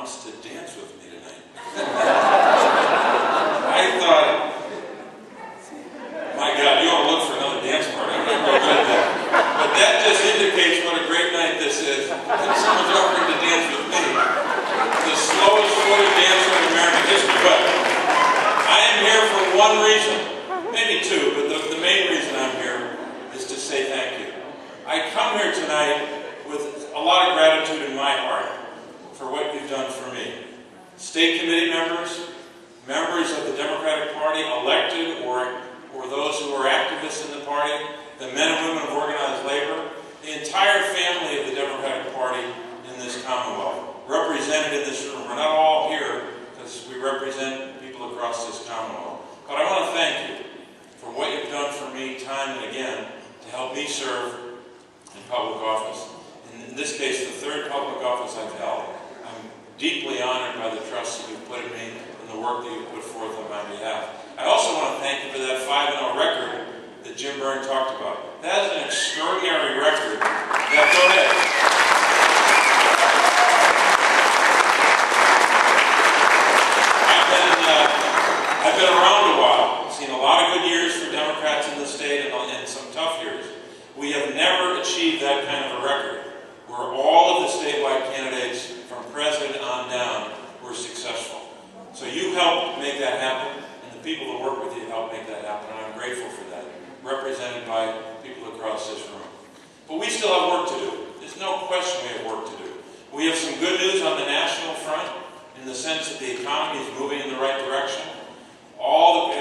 wants to dance with me tonight. I thought, my God, you ought to look for another dance party. I'm not real good at that. But that just indicates what a great night this is. And someone's offering to dance with me. The slowest footed dancer in American history. But I am here for one reason. Maybe two, but the main reason I'm here is to say thank you. I come here tonight with a lot of gratitude in my heart for what you've done for me. State committee members, members of the Democratic Party, elected or those who are activists in the party, the men and women of organized labor, the entire family of the Democratic Party in this Commonwealth, represented in this room. We're not all here because we represent people across this Commonwealth. But I want to thank you for what you've done for me time and again to help me serve in public office. In this case, the third public office I've held. I'm deeply honored by the trust that you've put in me and the work that you've put forth on my behalf. I also want to thank you for that 5-0 record that Jim Byrne talked about. That is an extraordinary record. Now, go ahead. I've been around a while. I've seen a lot of good years for Democrats in the state and some tough years. We have never achieved that kind of a record where all of the statewide candidates from president on down were successful. So you helped make that happen, and the people that work with you helped make that happen, and I'm grateful for that, represented by people across this room. But we still have work to do. There's no question we have work to do. We have some good news on the national front in the sense that the economy is moving in the right direction.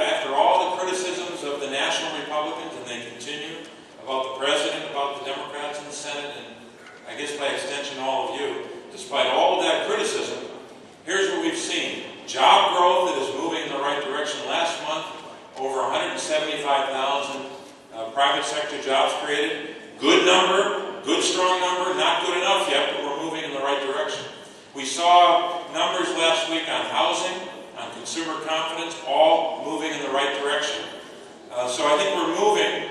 After all the criticisms of the national Republicans, and they continue, about the president, about the Democrats in the Senate, and I guess by extension all of you, despite all of that criticism, here's what we've seen. Job growth that is moving in the right direction. Last month, over 175,000 private sector jobs created. Good number, good strong number, not good enough yet, but we're moving in the right direction. We saw numbers last week on housing, on consumer confidence, all moving in the right direction. So I think we're moving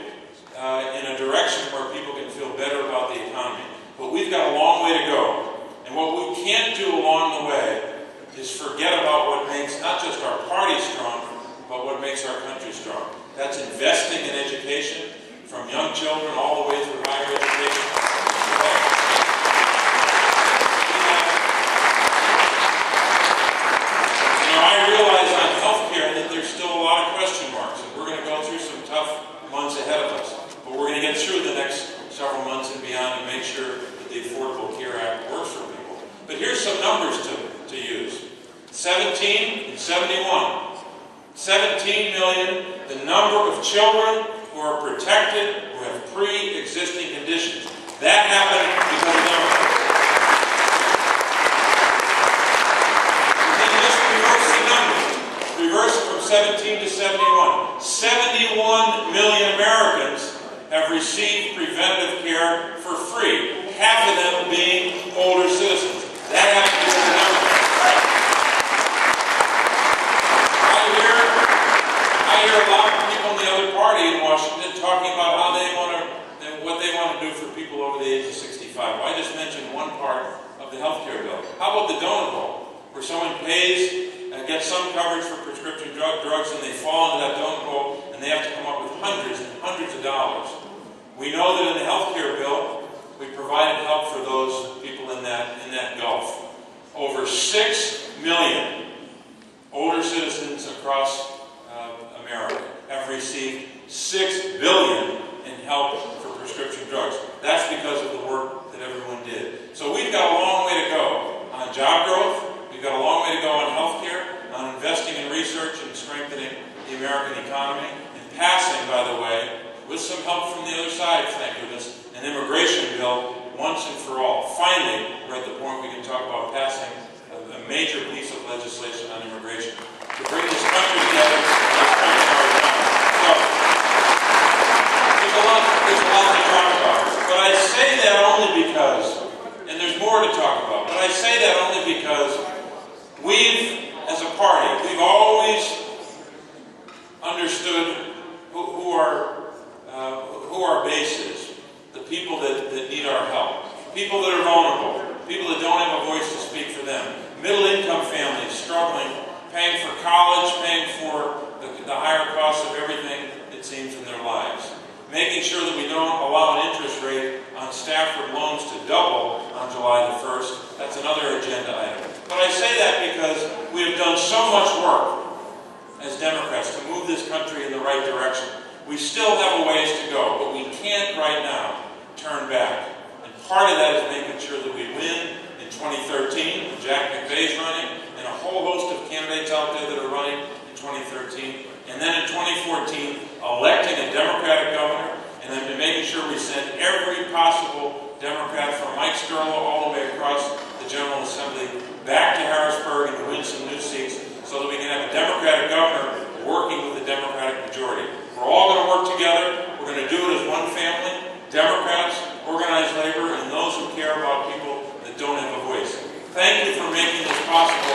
in a direction where people can feel better about the economy. But we've got a long way to go. And what we can't do along the way is forget about what makes not just our party strong, but what makes our country strong. That's investing in education, from young children all the way through higher education. I realize on healthcare that there's still a lot of question marks, and we're going to go through some tough months ahead of us. But we're going to get through the next several months and beyond and make sure that the Affordable Care Act works for people. But here's some numbers to use. 17 and 71. 17 million, the number of children who are protected, who have pre-existing conditions. That happened because of Democrats. Then just reverse the numbers. Reverse it from 17 to 71. 71 million Americans have received preventative care for free. Half of them being older citizens. That happened because of Democrats. I hear a lot of people in the other party in Washington talking about how what they want to do for people over the age of 65. Well, I just mentioned one part of the health care bill. How about the donut hole, where someone pays and gets some coverage for prescription drugs and they fall into that donut hole and they have to come up with hundreds and hundreds of dollars. We know that in the health care bill, we provided help for those people in that gulf. Over 6 million older citizens across America have received $6 billion in help for prescription drugs. That's because of the work that everyone did. So we've got a long way to go on job growth. We've got a long way to go on health care, on investing in research and strengthening the American economy, and passing, by the way, with some help from the other side, thank goodness, an immigration bill once and for all. Finally, we're at the point we can talk about passing a major piece of legislation on immigration to bring this country together and strengthen our economy. So, there's a lot to talk about. But I say that only because, and there's more to talk about, but I say that only because we've, as a party, we've always understood who our base is, the people that need our help, people that are vulnerable, people that don't have a voice to speak for them, middle college, paying for the higher cost of everything, it seems, in their lives. Making sure that we don't allow an interest rate on Stafford loans to double on July the 1st. That's another agenda item. But I say that because we have done so much work as Democrats to move this country in the right direction. We still have a ways to go, but we can't right now turn back. And part of that is making sure that we win in 2013, when Jack McVeigh's running, and a whole host of candidates out there that are running in 2013. And then in 2014, electing a Democratic governor, and then making sure we send every possible Democrat from Mike Sterlo all the way across the General Assembly back to Harrisburg and to win some new seats so that we can have a Democratic governor working with the Democratic majority. We're all going to work together. We're going to do it as one family, Democrats, organized labor, and those who care about people that don't have a voice. Thank you for making this possible.